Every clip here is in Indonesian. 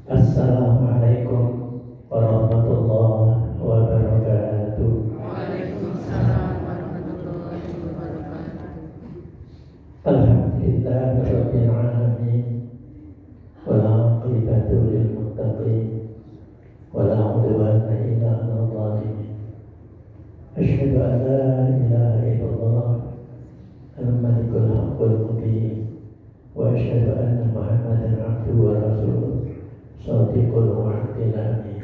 Assalamualaikum warahmatullahi wabarakatuh. Waalaikumsalam warahmatullahi wabarakatuh. Alhamdulillah rabbil alamin wal 'aqibatu lil muttaqin wala 'udwana illa 'alal zalimin. Asyhadu an la ilaha illallah al-malikul haqqul mubin wa asyhadu anna Muhammadan 'abduhu wa rasuluh shadiqul wa'dil amin.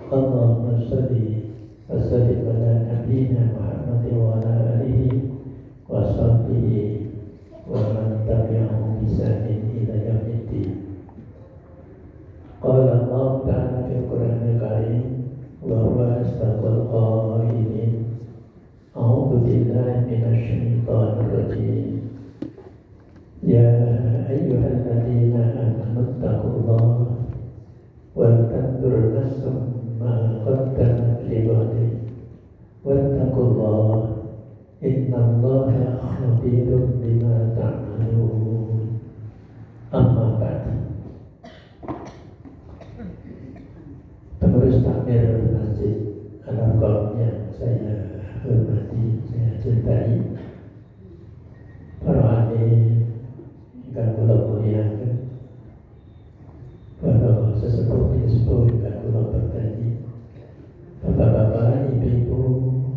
Allahumma shalli wa sallim ala nabiyyina Muhammadin wa ala alihi wa sahbihi wa man tabi'ahum bi ihsanin ila yaumiddin. Qala Allah ta'ala fil Qur'anil Karim wa huwa asdaqul qailin. A'udzu billahi minasy syaithanir rajim. Ya ayyuhalladzina amanu taqullaha wal tanzur nafsum ma qaddamat lighadin wattaqullaha innallaha khabirun bima ta'malun. Amma ba'd. Pengurus takmir Masjid Al-Arqam yang saya hormati, saya cintai, para alim ingkang kula muliaken, para sesepuh ingkang kula berkahi, bapak-bapak, ibu-ibu,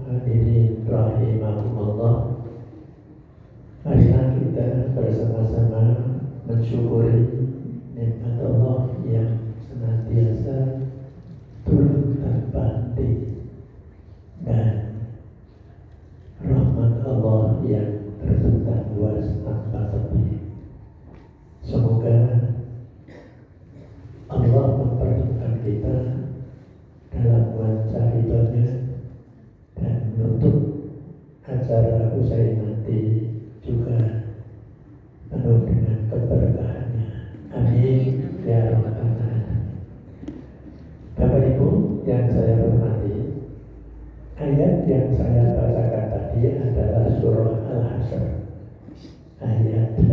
hadirin rahimakumullah. Marilah kita bersama-sama mensyukuri nikmat Allah yang senantiasa turun tanpa henti dan rahmat Allah yang terbentang luas tanpa tepi. Semoga Allah mempertemukan kita dalam nuansa ridhonya dan menutup acara usai nanti juga penuh dengan keberkahannya. Amin ya rabbal alamin. Bapak Ibu yang saya hormati, ayat yang saya bacakan tadi adalah surah Al-Hasyr ayat 18.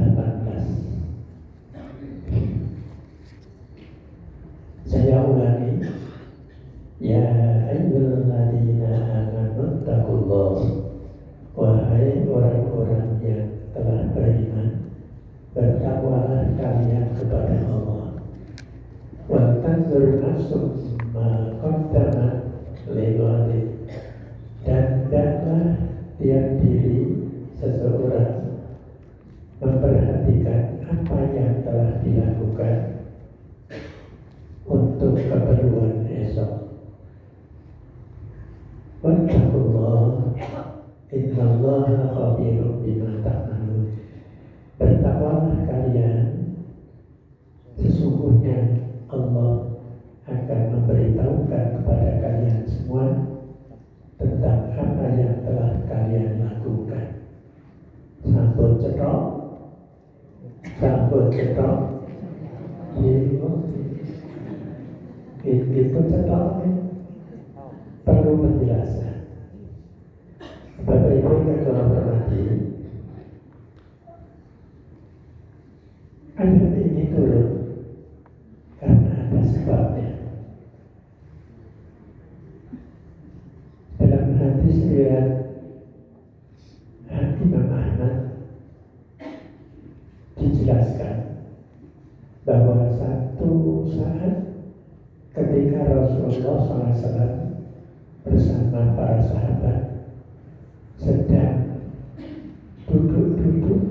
Saya ulangi. Ya ayyuhalladzina amanu taqullaha, wahai orang-orang yang telah beriman, bertakwalah kalian kepada Allah. Wa tanzur nafsum ma qaddamat lighadin, dan hendaklah tiap diri seseorang memperhatikan apa yang telah dilakukan untuk keperluan esok. Wattaqullah innallaha khabirun bima ta'malun. Bertakwalah kalian, sesungguhnya Allah akan memberitahukan kepada kalian semua tentang apa yang telah kalian lakukan. Sampun cetok, itu cetok perlu penjelasan. Bapak Ibu yang telah hormati, ayat ini turun karena ada sebabnya. Dalam hadis riwayat Imam Ahmad dijelaskan bahwa satu saat ketika Rasulullah SAW bersama para sahabat sedang duduk-duduk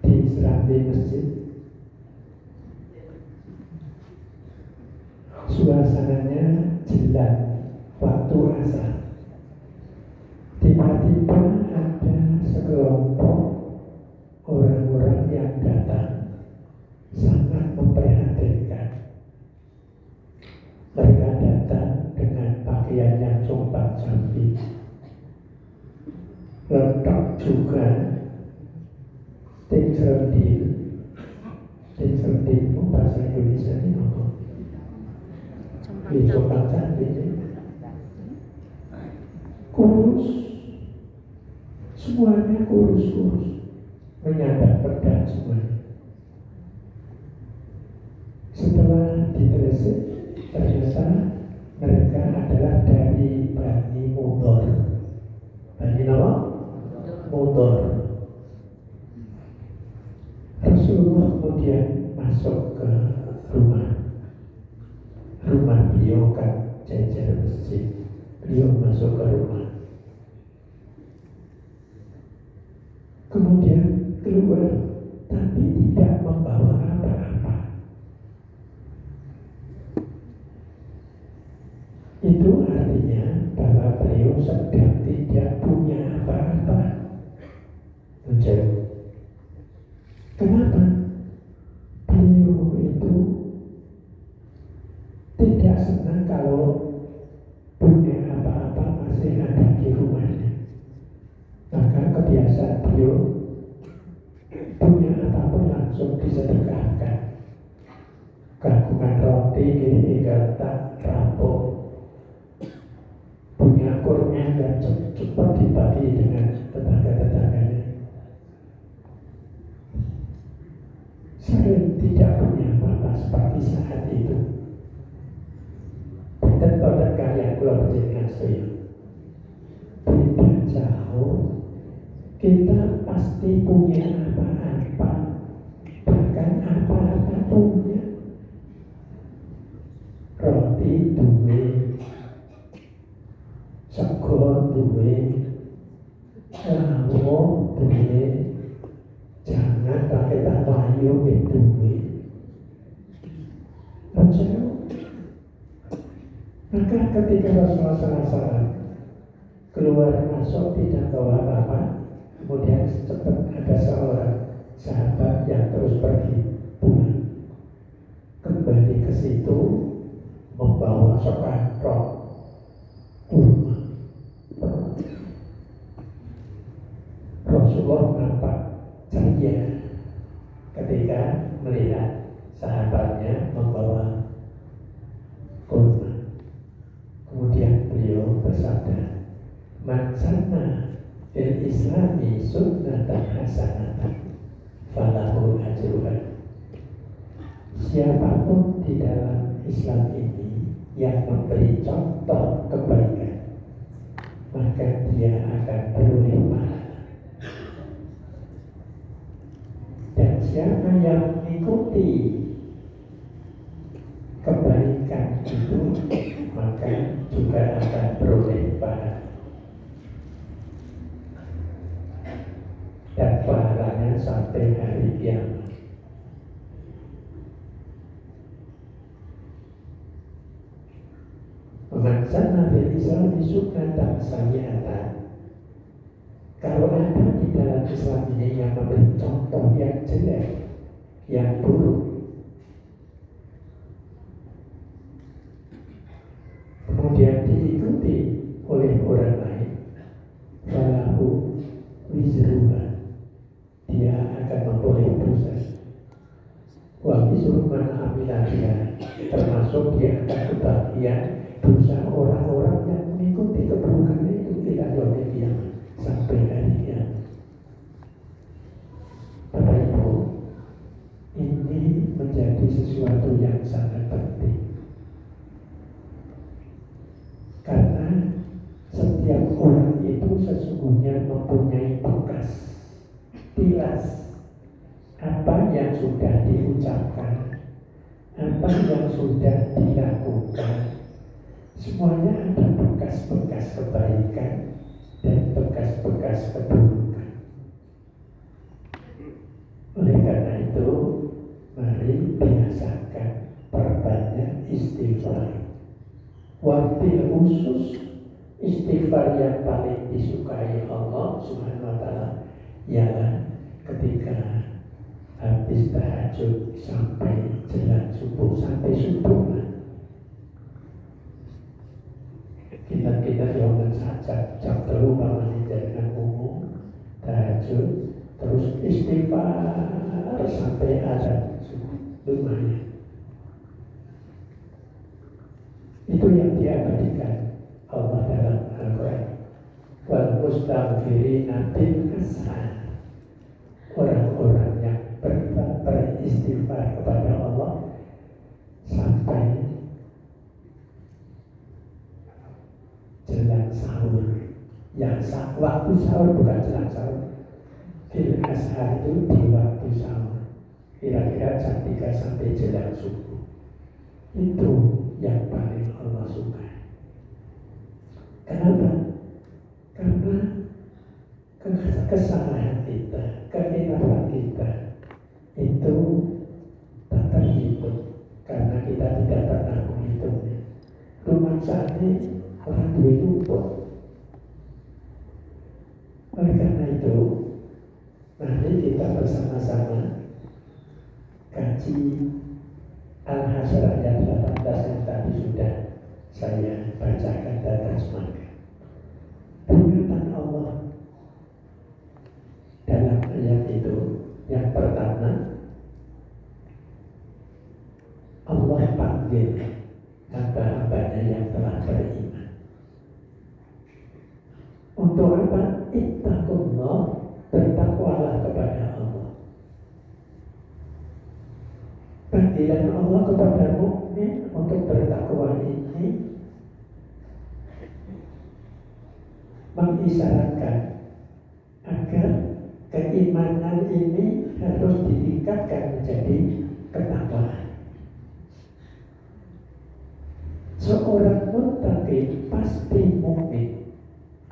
di serambi masjid, suasananya jelek waktu asar. Tiba-tiba ada sekelompok orang-orang yang datang, sangat memprihatinkan. Mereka datang dengan pakaian yang compang-camping, lengkap juga ting serendil bahasa Indonesia ini apa? Compang-camping, kurus, semuanya kurus, menyandang pedang semuanya. Setelah masuk ke rumah beliau kan jajar masjid. Beliau masuk ke rumah, kemudian keluar, tapi tidak membawa apa-apa. Itu artinya bahwa beliau sedang tidak punya apa-apa. Tujuh. Kenapa? Beliau itu tidak senang kalau punya apa-apa masih ada di rumahnya. Maka kebiasaan beliau punya apapun langsung disedekahkan. Kagungan roti hingga tak rampung, punya kurma dan cepat dibagi dengan tetangga-tetangganya. Sering tidak punya apa-apa seperti saat itu. Dan pada kalian kalau berjalan saya beda jauh, kita pasti punya apa-apa, bahkan apa-apa punya. Roti duwe, sego duwe, lawo duwe, jangan pakai tawayu duwe. Percaya? Maka ketika Rasulullah SAW keluar masuk tidak bawa apa-apa, kemudian cepat ada seorang sahabat yang terus pergi pulang, kembali ke situ membawa sepatok kurma. Rasulullah nampak ceria ketika melihat sahabatnya membawa kurma. Kemudian beliau bersabda, "Man sanna fil islami sunnatan hasanatan falahu ajruha." Siapapun di dalam Islam ini yang memberi contoh kebaikan, maka dia akan beroleh pahala. Dan siapa yang mengikuti kebaikan itu, maka juga akan beroleh pahala. Dan pahalanya sampai hari kiamat. Memaksana fil Islam sunnatan sayyi'atan. Kalau ada di dalam Islam ini yang memberi contoh yang jelek, yang buruk, kemudian diikuti oleh orang lain, falahu wizruha, dia akan memperoleh dosa. Wa wizru man amila biha, termasuk dia akan kebahagiaan dosa orang-orang yang mengikuti keburukan itu ila yaumil qiyamah, sampai hari kiamat. Bapak Ibu, ini menjadi sesuatu yang sangat penting. Karena setiap orang itu sesungguhnya mempunyai bekas tilas apa yang sudah diucapkan, apa yang sudah dilakukan. Semuanya ada bekas-bekas kebaikan dan bekas-bekas keburukan. Oleh karena itu, mari biasakan perbanyak istighfar. Wabil khusus istighfar yang paling disukai Allah Subhanahu wa Ta'ala ialah ketika habis tahajud sampai jelang subuh, sampai subuh. Kita yang saja jam terlalu bangun dengan umum tahajud, terus istighfar sampai azan subuh, lumayan. Itu yang diabadikan Allah dalam Al-Quran. Wal mustaghfirina bil ashar, orang-orang yang beristighfar kepada Allah sampai jelang sahur. Yang waktu sahur bukan jelang sahur. Bil ashar itu di waktu sahur. kira-kira jam 3 sampai jelang subuh. Itu yang paling Allah suka. Kenapa? Karena kesalahan kita, kehilafan kita itu tak terhitung karena kita tidak pernah menghitungnya. Rumah sakit orang duit lupa. Oleh karena itu, mari kita bersama-sama kaji Al-Hasyr ayat 18 yang tadi sudah saya bacakan dan terjemahkan. Peringatan Allah dalam ayat itu yang pertama, Allah panggil hamba-hambanya yang telah beriman. Untuk apa? Ittaqullah, bertakwalah kepada Allah. Panggilan Allah kepada mukmin untuk bertakwa ini mengisyaratkan agar keimanan ini harus ditingkatkan menjadi ketakwaan. Seorang muttaqi pasti mukmin,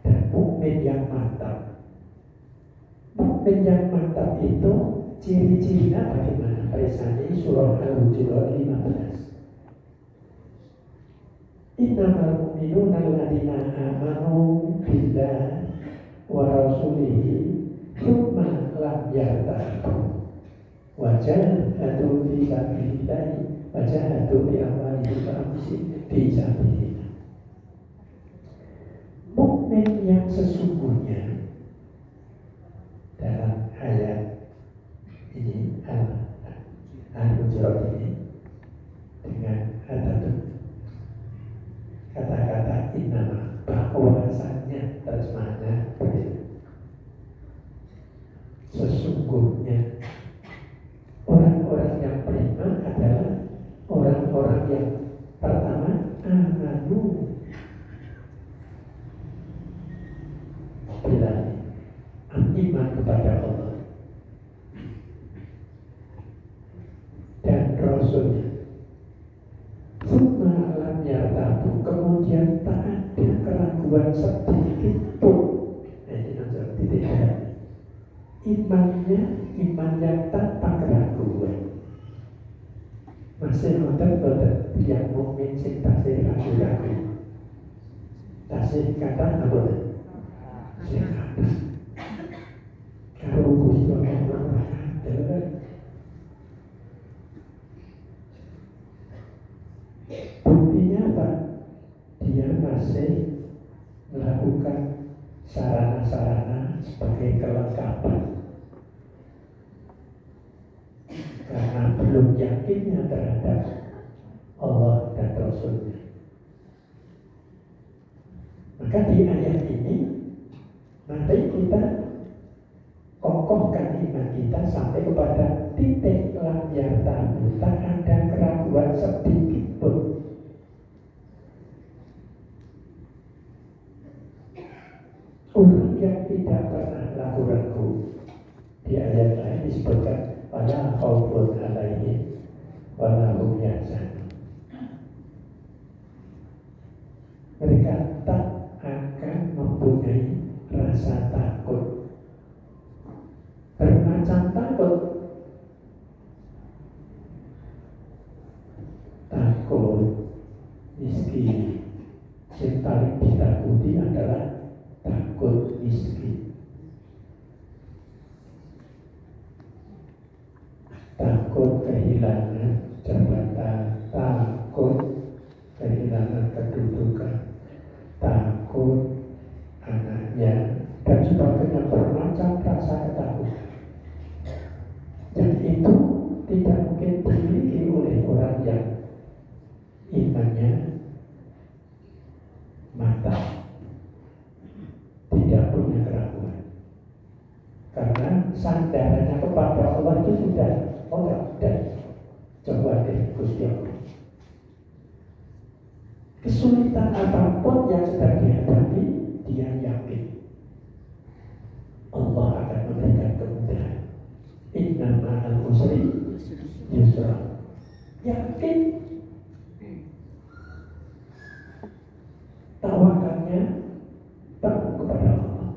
dan mukmin yang mantap. Mukmin yang mantap itu ciri-cirinya bagaimana? Barisani surah Al-Hujurat 15. Innamal mu'minuna alladziina aamanu billahi wa rasulihi tsumma lam yartabu wa jahadu fi sabilillahi wa jahadu bi amwalihim wa anfusihim fi sabilillah. Mukmin yang sesungguhnya dalam ayat ini Al-Hujurat ini dengan kata-kata innama, bahwasanya terjemahnya sesungguhnya orang-orang yang beriman adalah orang-orang yang pertama amanu billahi, iman kepada Allah dan Rasulnya. Summa lam yartabu, kemudian tak ada keraguan sedikit pun. Ini nonton titik hati. Imannya iman yang tanpa keraguan. Masih nonton yang mukmin sing tasih ragu-ragu. Tasih kata apa? Sing kata. Kalau Gusti Allah ada. Buktinya apa? Dia masih melakukan sarana-sarana sebagai kelengkapan karena belum yakinnya terhadap Allah dan Rasulnya. Maka di ayat ini mari kita kokohkan iman kita sampai kepada titik lam yartabu, tak ada keraguan sedikit pun. Orang yang tidak pernah ragu-ragu, di ayat lain disebutkan wala khaufun alaihim wala hum yahzanun. Mereka tak akan mempunyai rasa takut. Bermacam takut. Takut miskin. Yang paling ditakuti adalah takut miskin. Takut kehilangan jabatan, takut kehilangan kedudukan, takut anaknya, dan sebagainya, bermacam rasa ketakutan. Dan itu tidak mungkin dimiliki oleh orang yang imannya mantap, tidak punya keraguan. Karena sandarannya kepada Allah itu sudah dan coba deh Gusti Allah. Kesulitan apapun yang sedang dihadapi, dia yakin Allah akan memberikan kemudahan. Inna ma'al usri yakin, tawakalnya penuh kepada Allah,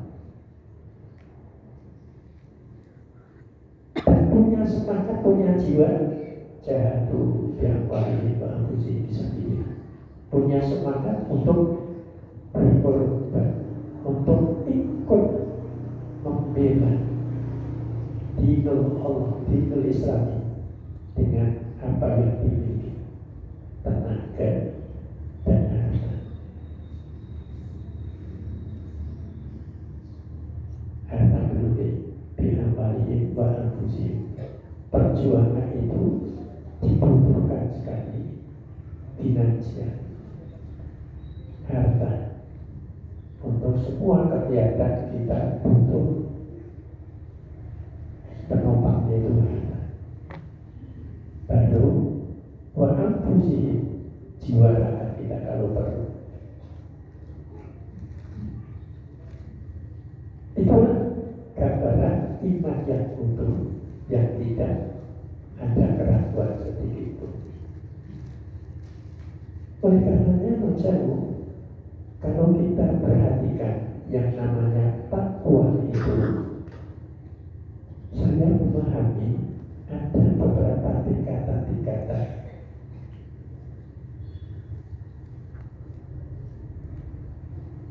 dan punya semangat, punya jiwa jahadu yang paling bagus bisa dia punya semangat untuk berkorban, untuk ikut membela dinul Allah, dinul Islam dengan apa yang dimiliki, tenaga dan harta. Harta berlebih bihambalihim wa anfusihim. Perjuangan itu dibutuhkan sekali finansial, harta. Untuk semua kegiatan kita butuh penopangnya itu harta. Baru wa anfusihim, jiwa raga kita kalau perlu. Itulah gambaran iman yang utuh, yang tidak ada keraguan sedikit pun. Oleh karenanya menjauh, kalau kita perhatikan yang namanya takwa itu, saya memahami ada beberapa tingkatan-tingkatan.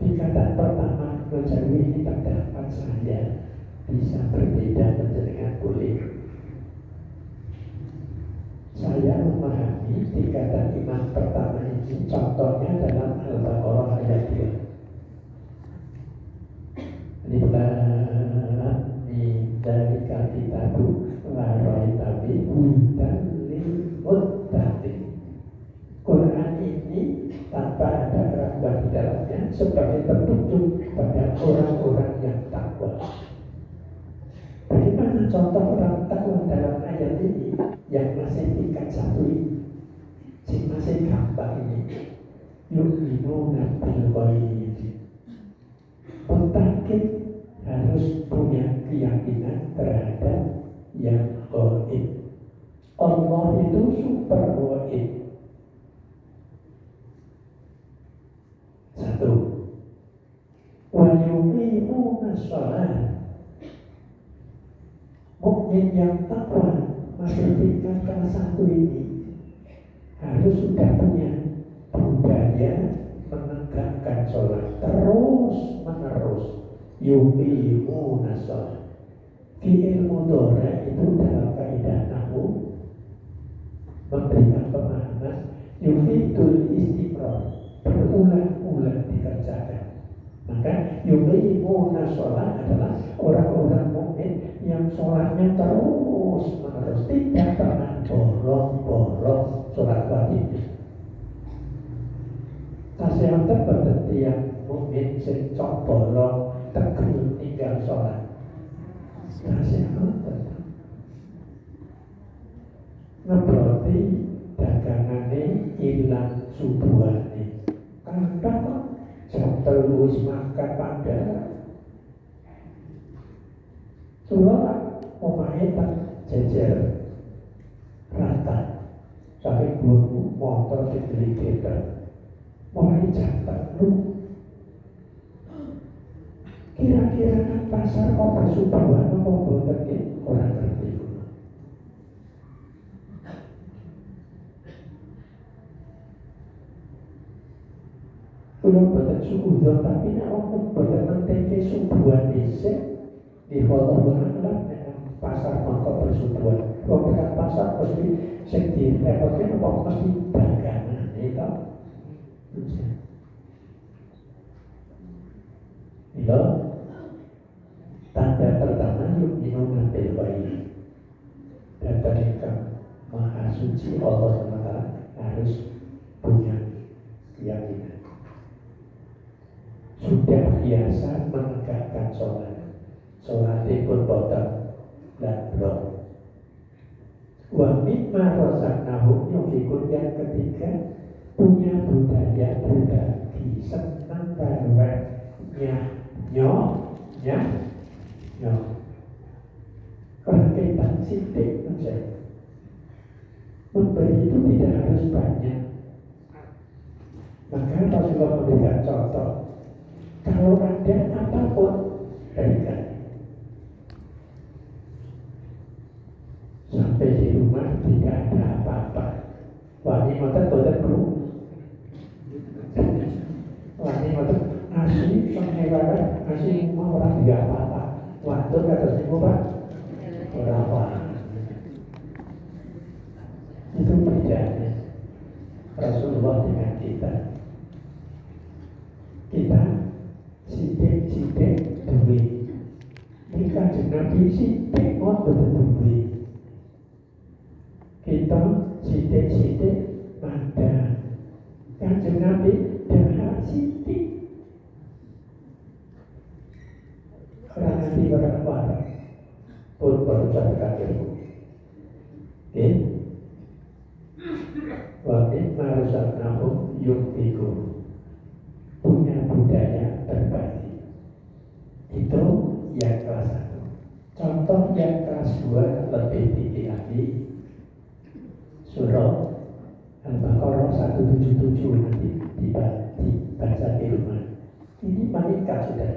Tingkatan pertama menjauh ini terdapat saya bisa berbeda dengan kulit. Saya memahami tingkatan iman pertama ini contohnya dalam Al-Baqarah ayat 2. Min dzalika kitabu la raiba fihi hudan lil muttaqin. Quran ini tanpa ada keraguan di dalamnya sebagai petunjuk kepada orang-orang yang takwa. Bagaimana contoh orang takwa dalam ayat ini yang masih tingkat satu ini, masih gampang ini? Yu'minuna bil ghaib. Muttaqin harus punya keyakinan terhadap yang ghaib. Allah itu super ghaib. Satu. Wa yuqimuna shalah. Mukmin yang takwa masih tingkat kelas satu ini harus sudah punya budaya menegakkan sholat terus menerus. Yuqimuna shalah. Fi'il mudhari itu dalam kaidah nahwu memberikan pemahaman yufidul istimrar, berulang-ulang dikerjakan. Maka yuqimuna shalah adalah orang-orang mukmin yang sholatnya terus menerus, tidak pernah bolong-bolong sholat wajibnya. Tasya berarti yang mukmin sing cok bolong tegel tinggal sholat. Tasya ngebroti dagangane ilang subuhane. Kadang jam 3 makan padahal Suara omahe tak jejer rata sampai guru motor dibeli kita mulai jantan lu. Kira-kira kan pasar kok bersubuhan apa boten orang ngerti. Belum boten subuh tapi nek wong boten menteke subuhan dhisik di foto benar dengan pasar mangkok bersubuhan. Kalau dekat pasar mesti sendiri, repotnya apa mesti dagangan, itu. Itu tanda pertama yu'minuna bil ghaib. Dan terdekat Maha Suci Allah SWT harus punya keyakinan. Sudah biasa menegakkan sholat. Sholat pun boten dan belum. Wa mimma razaqnahum yunfiqun, yang ketiga punya budaya berbagi, senang barengnya nyoh. Berkaitan sidik saja. Memberi diberi itu tidak harus banyak. Maka Rasulullah memberikan contoh, kalau ada apapun berikan. Sampai di rumah tidak ada apa-apa. Wah, ini mata boten bro. Wah, ini mata nasi pengewaran, nasi mau orang tidak apa-apa. Waktu kata si Pak, berapa? Itu bedanya Rasulullah dengan kita. Kita sidik-sidik duit. Ini Kanjeng Nabi sidik kok betul-betul. Kita sidik-sidik ada. Kanjeng Nabi dah sidik. Orang nanti berapa? Pun baru satu kaki. Oke? Wa mimma razaqnahum yunfiqun. Punya budaya berbagi. Itu yang kelas 1. Contoh yang kelas 2 lebih tinggi lagi. Surah Al-Baqarah 177 nanti dibaca di rumah. Ini malaikat sudah.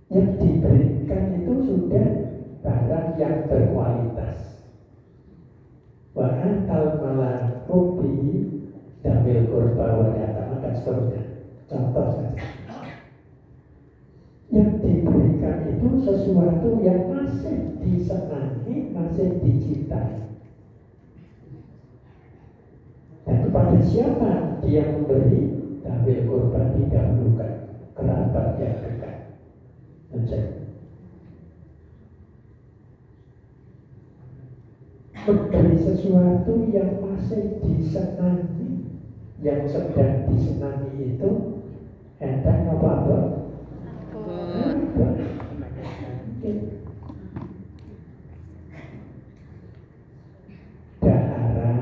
Yang diberikan itu sudah barang yang berkualitas. Wa antal malah rubi damil kurba wa yatama dan seterusnya. Contoh saja. Yang diberikan itu sesuatu yang masih disenangi, masih dicintai. Dan kepada siapa dia memberi, damil kurba didahulukan, kerabat yang dekat. Memberi sesuatu yang masih disenangi, yang sedang disenangi itu entah apa-apa. Dahara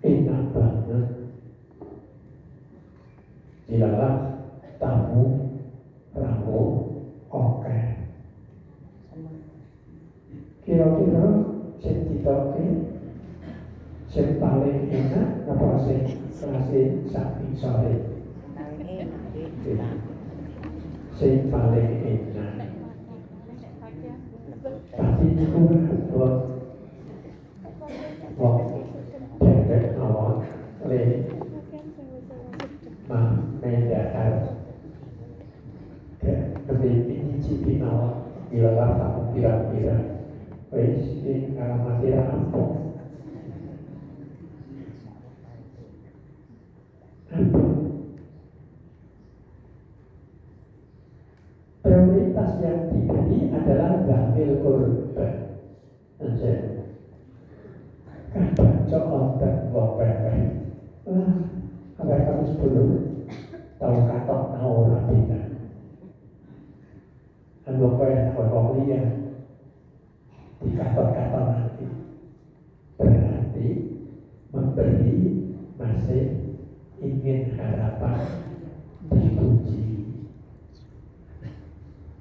enak banget dilalah tamu ramu oke. Kira-kira sing ditoke sing paling enak apa sing sapi sore? Sing paling enak. Tapi itu buat dewek awak le mendatar lebih mencicipi awak bila kamu kira-kira wis ing alamati rampung prioritas yang diberi adalah gamil kurban. Kapan cok dan wapere apa kamu sebelum tahu katok tahu rapikan dan wapere tahu dia di katok-katok nanti berarti memberi masih ingin harapan dipuji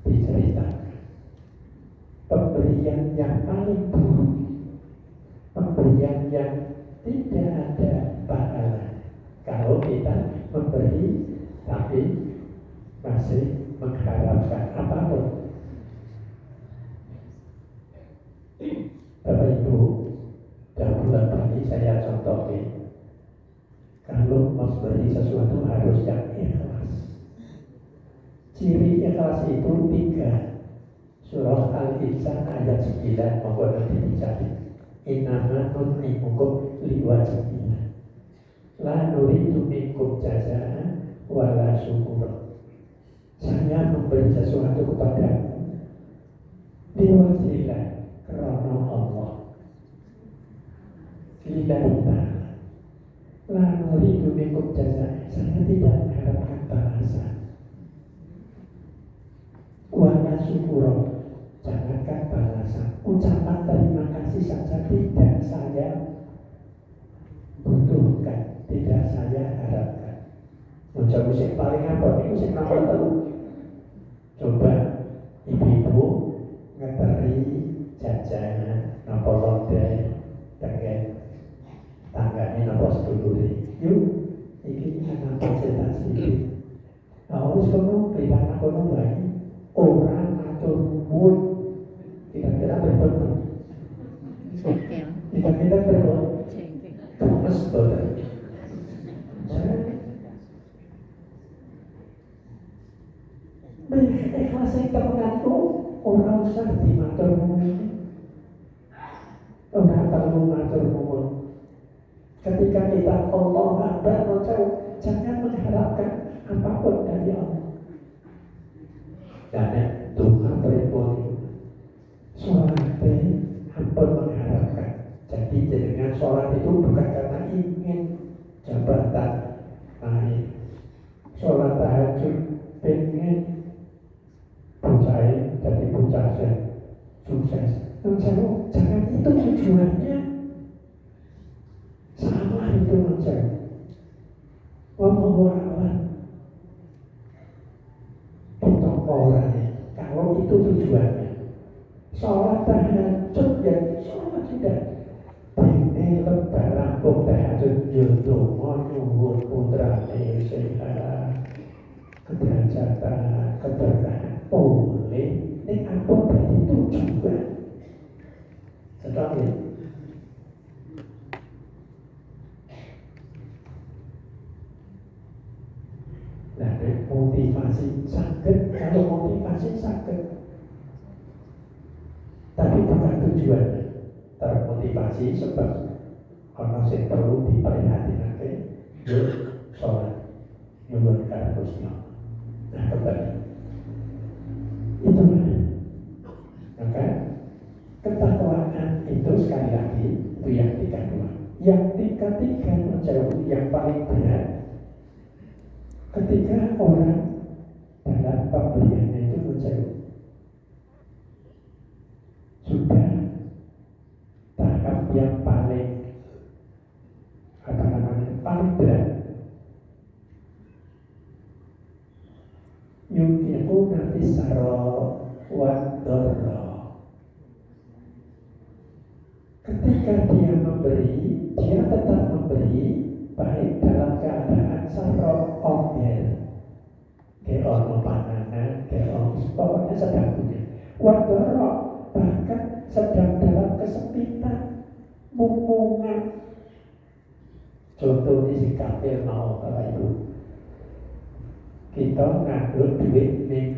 diceritakan. Pemberian yang paling buruk, pemberian yang tidak ada pahala. Kalau kita memberi tapi masih mengharapkan apapun. Bapak Ibu, dalam bulan pagi saya contohin, kalau memberi sesuatu harus yang ikhlas. Ciri ikhlas itu 3. Surah Al-Insan ayat 9 mohon nanti dicari. Innama nut'imukum liwajhillah la nuridu minkum jazaan wala syukura. Saya memberi sesuatu kepadamu liwajhillah, karena Allah. Lillahi ta'ala. La nuridu minkum jazaan. Saya tidak mengharapkan balasan. Wala syukura. Jangankan balasan, ucapan terima kasih saja tidak saya butuhkan, tidak saya harapkan. Ucap musik paling apa? Ini musik nomor 1. Coba ibu-ibu ngeteri jajanan, napa londe, kono kelihatan kono lagi orang atau mood kira-kira berbentuk. Kita berbentuk gemes betul. Ikhlas kita mengaku orang usah dimatur ngomong. Orang kalau mengatur ngomong. Ketika kita Allah Akbar menjauh, jangan mengharapkan apapun dari Allah. Karena Tuhan berpun sholat ampun mengharapkan. Jadi dengan sholat itu bukan karena ingin jabatan naik. Sholat tahajud pengen bucai jadi bucah sukses. Jangan itu tujuannya. Salah itu menjauh. Orang orangnya. Kalau itu tujuannya, sholat tahajud dan sholat tidak. Ini lebaran tahajud jodoh, nyuwun putra sehat, keberhasilan, keberkahan. Boleh, ini apa berarti tujuan? Tetapi nah, motivasi sakit, kalau motivasi sakit, tapi bukan tujuannya. Termotivasi sebab orang yang perlu diperhatikan sholat, nyuwun karena Gusti Allah. Nah, kembali itulah. Maka ketakwaan itu sekali lagi itu yang kedua. Yang ketiga menjauh yang paling berat. Ketika orang dalam pemberiannya itu menjauh, sudah tahap yang paling paling berat. Yunfiquna fis-sarra wad-dharra. Ketika dia memberi, dia tetap memberi baik dalam keadaan sarra omer, kayak orang pananan, kayak orang pokoknya sedang punya. Wad-dharra bahkan sedang dalam kesempitan, mumungan. Contoh ini si kafir mau Bapak Ibu. Kita ngatur duit nih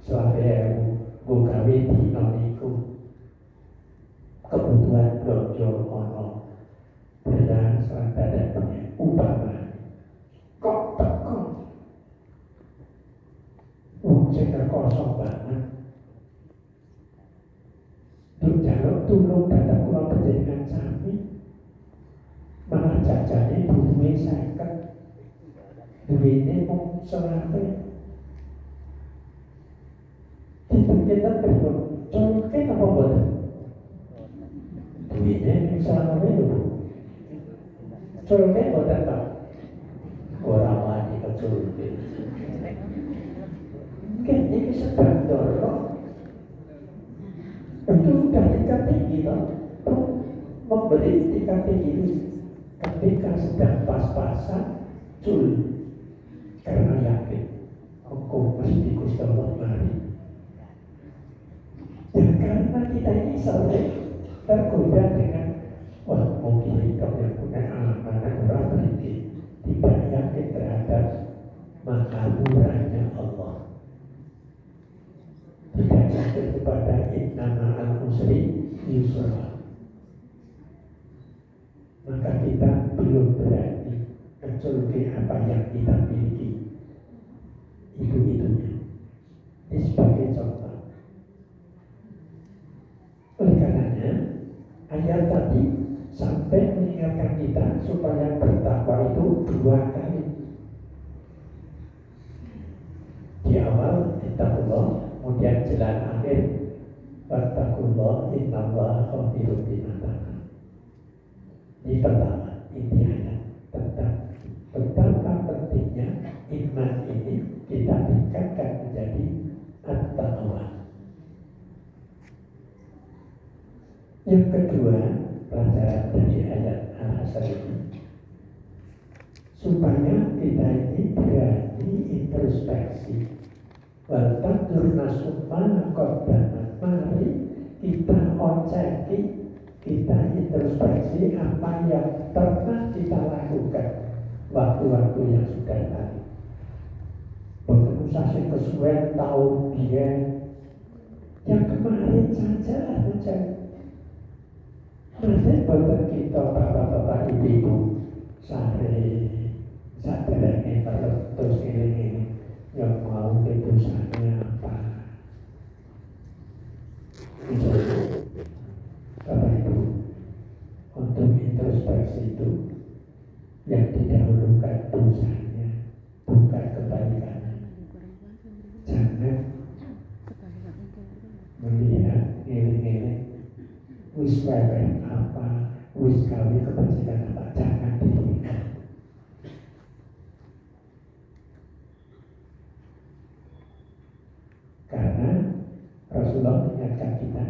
selama gue gawe dino niku kebutuhan belanja ono beras dan umpama kok teko wong sing kosong banget jaluk tulung datang kula panjenengan sami malah jajane duwe 50 duwene mung 100 kita berpun colke apa boten duwene mung 100 lho colke boten Pak ora wani kecolke mungkin ini sedang dorong itu sudah tingkat tinggi memberi tingkat tinggi ketika sedang pas-pasan cul karena yakin hukum mesti Gusti Allah mari. Dan karena kita ini sering tergoda dengan wah mungkin kalau yang punya anak-anak orang berhenti tidak yakin terhadap makhluknya Allah, tidak yakin kepada inna ma'al usri yusra, maka kita belum berani mencolok apa yang kita miliki. Itu-itunya. Ini sebagai contoh. Oleh karenanya, ayat tadi sampai mengingatkan kita supaya bertakwa itu 2 kali. Di awal, ittaqullah, kemudian jalan akhir, wattaqullah, innallaha khabirun bima ta'malun. Ini pertama, inti ayat tentang betapa pentingnya iman ini kita tingkatkan menjadi at-taqwa. Yang kedua, pelajaran dari ayat Al-Hasan ini supaya kita ini berani introspeksi introspeksi. Waltadur nasumma kodamat, mari kita oceki, kita introspeksi apa yang pernah kita lakukan waktu-waktu yang sudah lalu. Betul sasi kesuwen tahun dia yang kemarin saja macam nanti betul kita bapak-bapak ibu sehari sadarnya terus ini yang mau keputusannya apa itu Bapak Ibu untuk introspeksi itu yang didahulukan dosanya bukan kebaikannya. Jangan melihat nilai-nilai wis wewe apa wis gawe kebajikan apa, jangan dilihat. Karena Rasulullah mengingatkan kita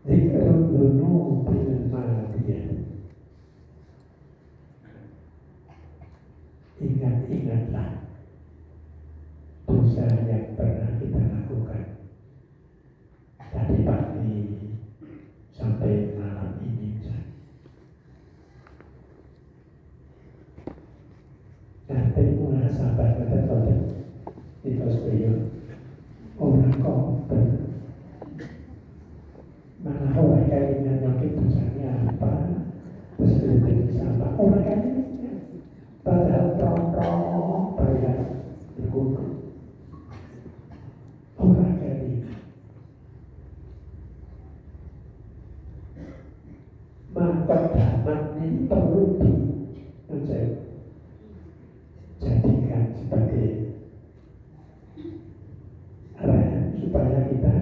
zikrul dzunubil madiyah. Ingat-ingatlah dosa yang pernah kita lakukan tadi pagi sampai malam ini. Nanti mulai sahabat kata-kata di Australia orang kompen mana orang kayaknya nyakit dosanya apa terus berhenti sama orang kayaknya padahal terong-terong bayar berguna orang kayaknya maka damat ini perlu dijadikan sebagai arahan supaya kita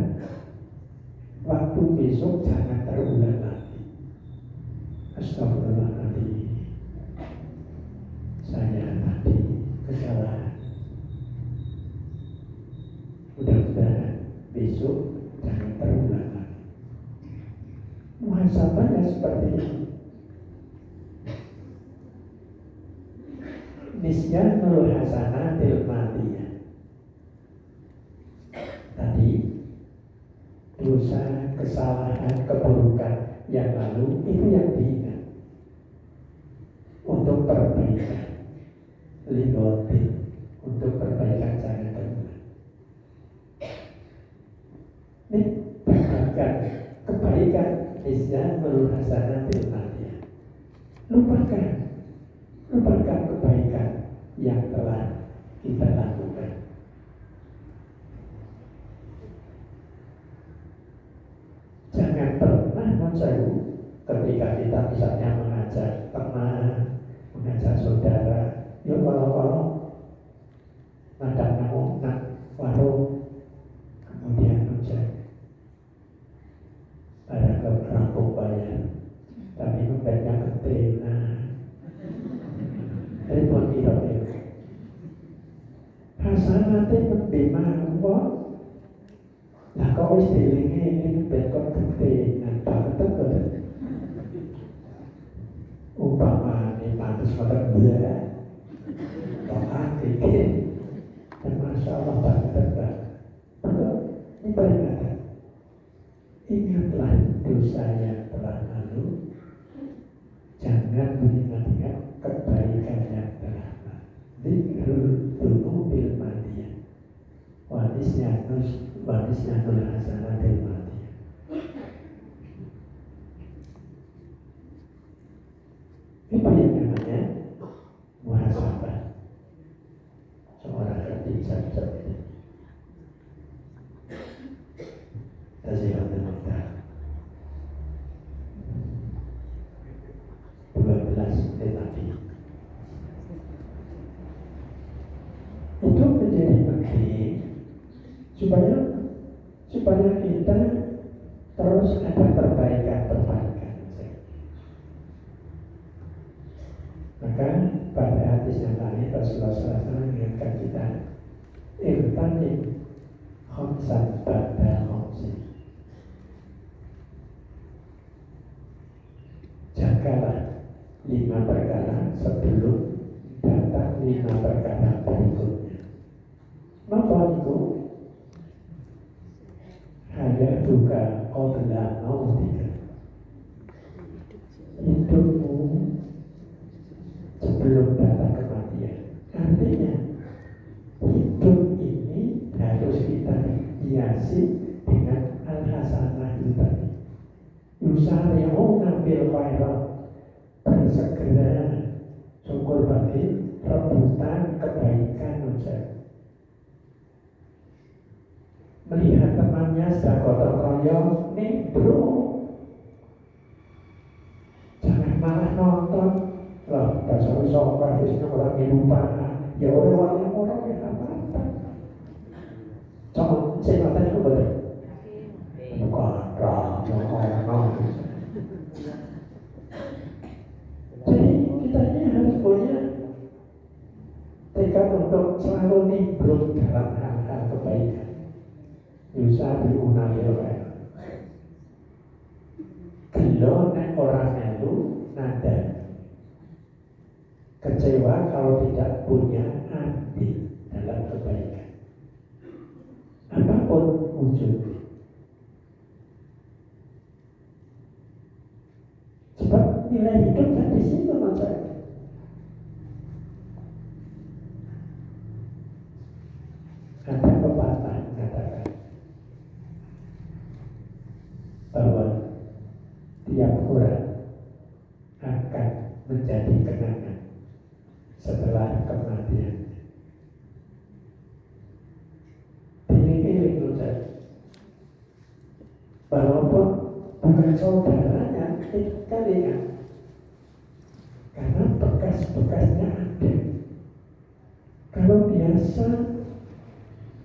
waktu besok jangan terulang lagi. Astagfirullahaladzim, saya tadi kesalahan. Mudah-mudahan besok jangan terulang lagi. Muhasabahnya seperti ini. Nisyanul hasanatil madiyah. Tadi dosa, kesalahan, keburukan yang lalu itu yang diingat untuk perbaikan, ligotin untuk perbaikan jangan terulang. Ini bahkan kebaikan nisyanul hasanatil madiyah. Lupakan kebaikan yang telah kita lakukan. Jangan pernah menjauh ketika kita misalnya mengajak teman, mengajak saudara, yuk walau madang nang warung, kemudian menjauh pada rampung bayar, tapi membayarnya ketena. Dari buat kita itu hasanatnya membima Allah. Nah kok wis dilingi ini bekon gede nampak betul. Umpama ini pantas motor dia tohan gede dan Masya Allah banget maka ini peringatan. Ingatlah dosa yang telah lalu, jangan mengingat-ingat kebaikan yang telah lalu. Zikrul dzunubil madiyah. Wanisnya nul hasanatil madiyah. Itu yang namanya muhasabah. Seorang kerja seperti Tazihatul Muhtar 12 menit lagi. Itu menjadi penting supaya kita terus ada perbaikan. Maka pada hadis yang lain Rasulullah SAW mengingatkan kita irtanim khamsan ba'da khamsin. Jagalah 5 perkara sebelum datang 5 perkara berikutnya. Napa niku? Hanya duka kau belah mau tidak. Hidupmu sebelum datang kematian. Artinya hidup ini harus kita hiasi dengan al-hasanah itu tadi. Yusari'una bil khairat, bersegera syukur bagi rebutan kebaikan saja. Melihat temannya sedang gotong royong, nih bro, jangan malah nonton. Loh, dasar sopan di sini orang lupa. Ya orang yang apa-apa. Jangan saya nonton itu boleh. Jadi kita ini harus punya tekad untuk selalu nimbrung dalam hal-hal kebaikan. Yusari'una bil khairat. Gelo nek ora melu nada. Kecewa kalau tidak punya hati dalam kebaikan. Apapun wujudnya. Sebab nilai hidup kan di situ maksudnya. Ada pepatah mengatakan bahwa tiap orang akan menjadi kenangan setelah kematian. Dipilih saja. Walaupun bukan saudaranya, kalian karena bekas-bekasnya ada. Kalau biasa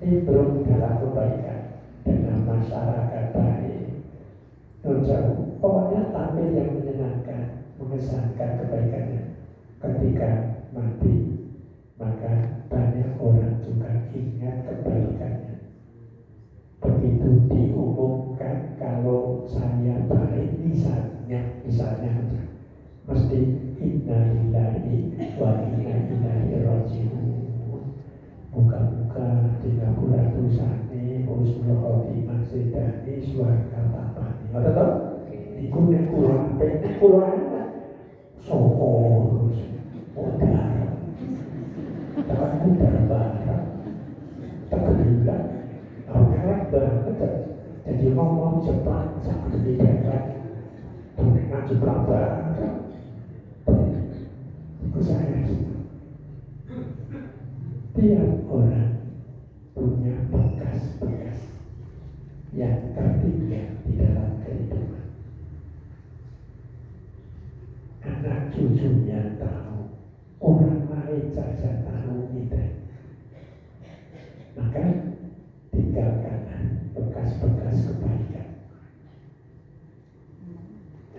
nimbrung dalam kebaikan dengan masyarakat baik, pokoknya tampil yang menyenangkan, mengesankan kebaikannya. Ketika mati, maka banyak orang juga ingat kebaikannya. Begitu diumumkan kalau saya baik, misalnya mesti inna lillahi wa inna ilaihi raji'un. Muka-muka 30 sane husnul khotimah sedane swarga papane. Ngoten to? Iku nek kula soko modal. Tahu barang. Terkelibat. Orang banget jadi ngomong cepat seperti dapat. Dengan cepat barang. Itu saya. Tiap orang punya bekas-bekas yang tertinggal di dalam kehidupan. Anak cucunya tahu, orang lain saja tahu itu. Maka tinggalkanlah bekas-bekas kebaikan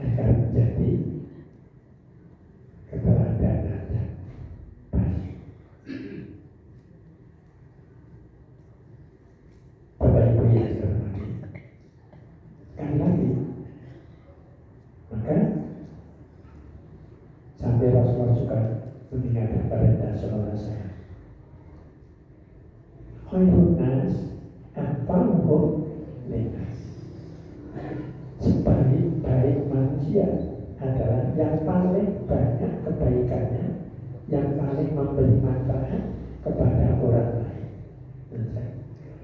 agar menjadi keteladanan dan baik. Bapak Ibu yang dihormati, sekali lagi, maka sampai Rasulullah suka mengingatkan pada saudara saya, khairun nas anfa'uhum linnas. Sebaik-baik manusia adalah yang paling banyak kebaikannya, yang paling memberi manfaat kepada orang lain.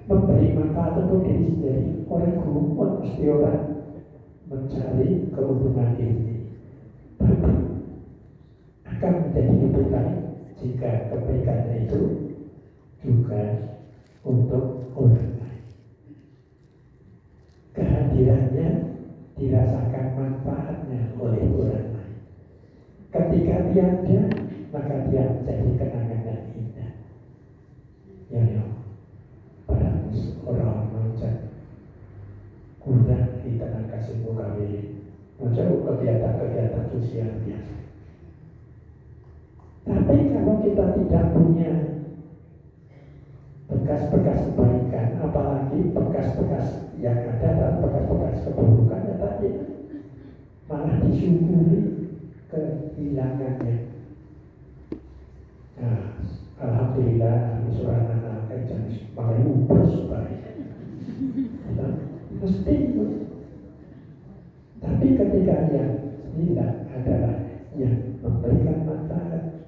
Memberi manfaat untuk diri sendiri, orang guru mesti orang mencari keuntungan ini, tapi akan menjadi lebih baik jika kebaikannya itu juga untuk orang lain. Kehadirannya dirasakan manfaatnya oleh orang lain. Ketika dia ada, maka dia menjadi kenangan yang indah. Ya, pada orang macam kurang di tanah kasih mukawi, macam kegiatan-kegiatan sosial biasa. Tapi kalau kita tidak punya bekas-bekas kebaikan, apalagi bekas-bekas yang ada dan bekas-bekas keburukan, ya tadi malah disyukuri kehilangannya. Nah, alhamdulillah surat anak-anak malah lupus supaya mesti itu. Tapi ketika yang tidak adalah yang memberikan manfaat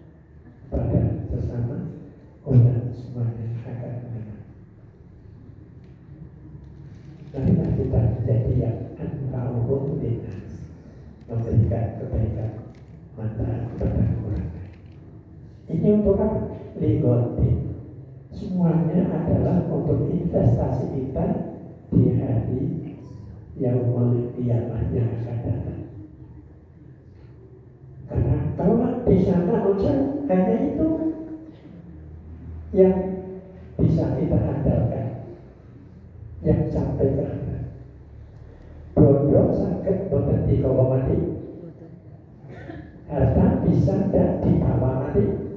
pada sesama orang, semuanya akan menang. Marilah kita menjadi yang anfa'uhum linnas, memberikan kebaikan manfaat kepada orang lain. Ini untuk apa? Ligotin. Semuanya adalah untuk investasi kita di hari yaumul qiyamah yang akan datang. Karena kalau di sana hanya itu yang bisa kita andalkan, yang sampai ke akhir. Bodoh sakit boten digawa mati, harta bisa dan dibawa mati.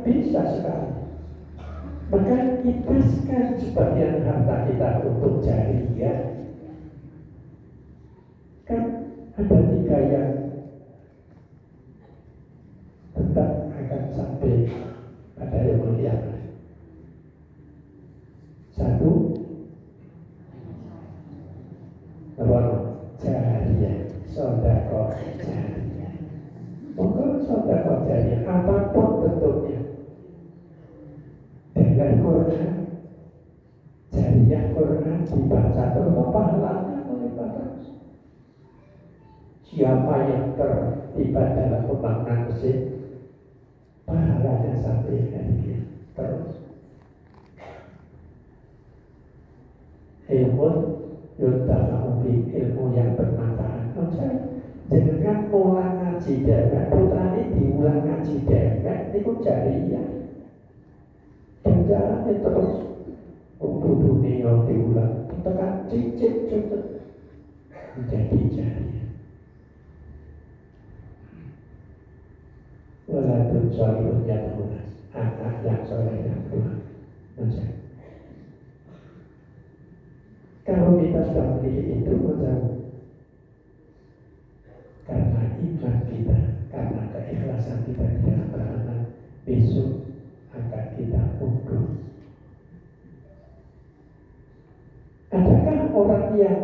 Bisa sekali. Maka ikaskan sebagian harta kita untuk jariyah. Kan ada 3 yang tetap akan sampai pada yaumul qiyamah. 1, jariyah, sedekah jariyah. Maka sedekah jariyah apapun bentuknya, dengan Quran, jariyah Quran dibaca terus pahalanya melipat. Siapa yang terlibat dalam pembangunan masjid, pahalanya sampai hari terus. Ilmu yuntafa'u bi, ilmu yang bermanfaat. Jangan mulang ngaji dewek, putrane diulang ngaji dewek, niku jariyah. Dan jalannya terus untuk dunia diulang, tekan cicit menjadi jariyah. Waladun sholihun yad'una, anak yang soleh yang Tuhan menjaga. Kalau kita sudah memiliki itu, karena iman kita, karena keikhlasan kita di dalam beramal, besok akan kita undur. Adakah orang yang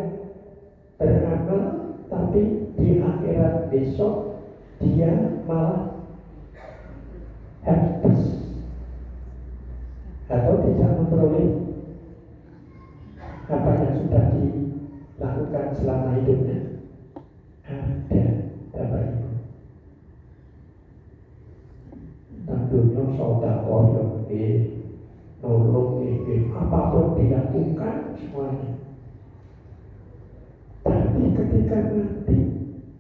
beramal tapi di akhirat besok dia malah habis atau tidak memperoleh apa yang sudah dilakukan selama hidupnya? Ada, Bapak Ibu. Tentunya sedekah yang nolong apapun dilakukan semuanya. Tapi ketika nanti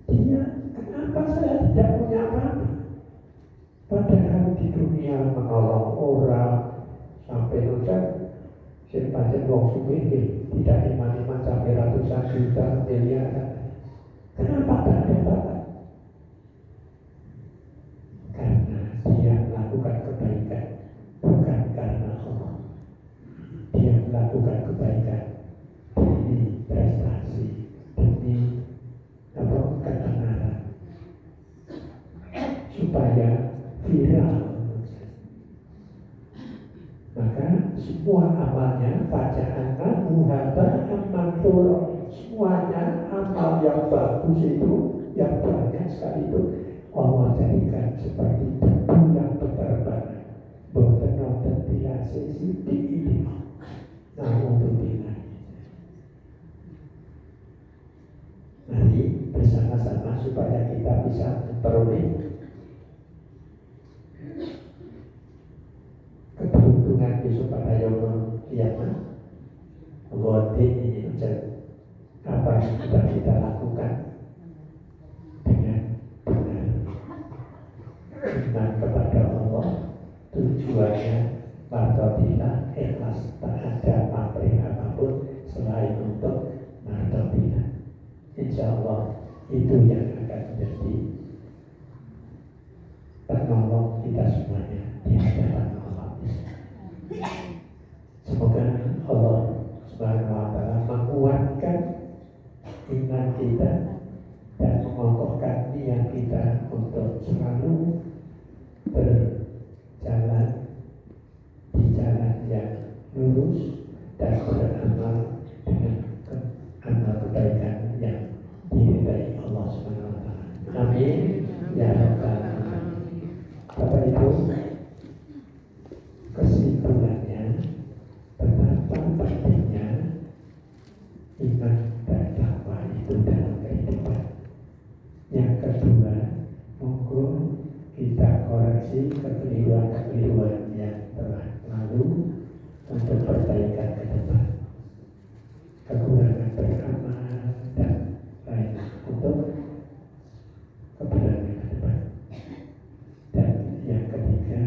dia, kenapa saya tidak punya apa-apa? Padahal di dunia menolong orang sampai ucap sepanjang wong sugih tidak dimana-mana sampai ratusan juta miliar. Kenapa tak ada apa-apa? Karena dia melakukan kebaikan bukan karena Allah. Dia melakukan kebaikan demi prestasi, demi ketenaran, supaya viral. Maka semua amalnya bacaan muhabah mantur, semuanya amal yang bagus itu, yang banyak sekali itu Allah jadikan seperti debu yang berterbangan, boten wonten tilase sithik iki. Namun tuh mari bersama-sama supaya kita bisa memperoleh keberuntungan besok pada yaumul qiyamah. Wadid ini apa yang sudah kita lakukan dengan benar, iman kepada Allah, tujuannya martabillah, ikhlas, tak ada pamrih apapun selain untuk martabillah. Insya Allah itu yang akan menjadi penolong kita semuanya di hadapan Allah. Semoga Allah Subhanahu wa ta'ala menguatkan iman kita dan mengokohkan niat kita untuk selalu berjalan di jalan yang lurus dan beramal dengan amal kebaikan yang diridai Allah Subhanahu wa taala. Amin ya rabbal alamin. Bapak Ibu, kesimpulannya betapa pentingnya iman dan takwa itu dalam kehidupan. Yang kedua, monggo kita koreksi kekeliruan-kekeliruan yang telah lalu untuk perbaikan ke depan. Kekurangan beramal dan lain untuk kebenaran ke depan. Dan yang ketiga,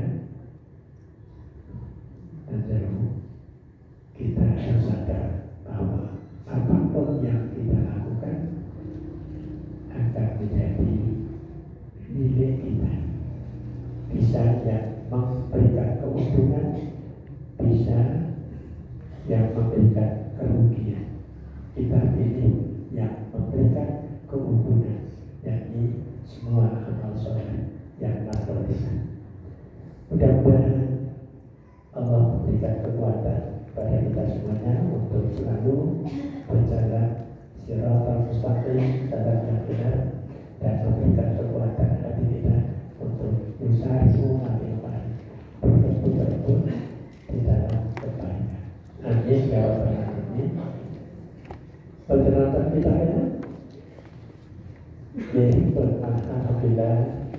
kita harus sadar bahwa apapun yang kita lakukan akan menjadi milik kita. Bisa yang memberikan keuntungan, bisa yang memberikan kerugian. Kita pilih yang memberikan keuntungan, yakni semua amal soleh yang bermanfaat. Mudah-mudahan Allah memberikan kekuatan kepada kita semuanya untuk selalu berjalan siratal mustaqim, jalan yang benar, dan memberikan kekuatan hati kita untuk usaha semua yang betul-betul di dalam kebaikan. Amin ya rabbal alamin. Perkenalkan kita ya. Alhamdulillah.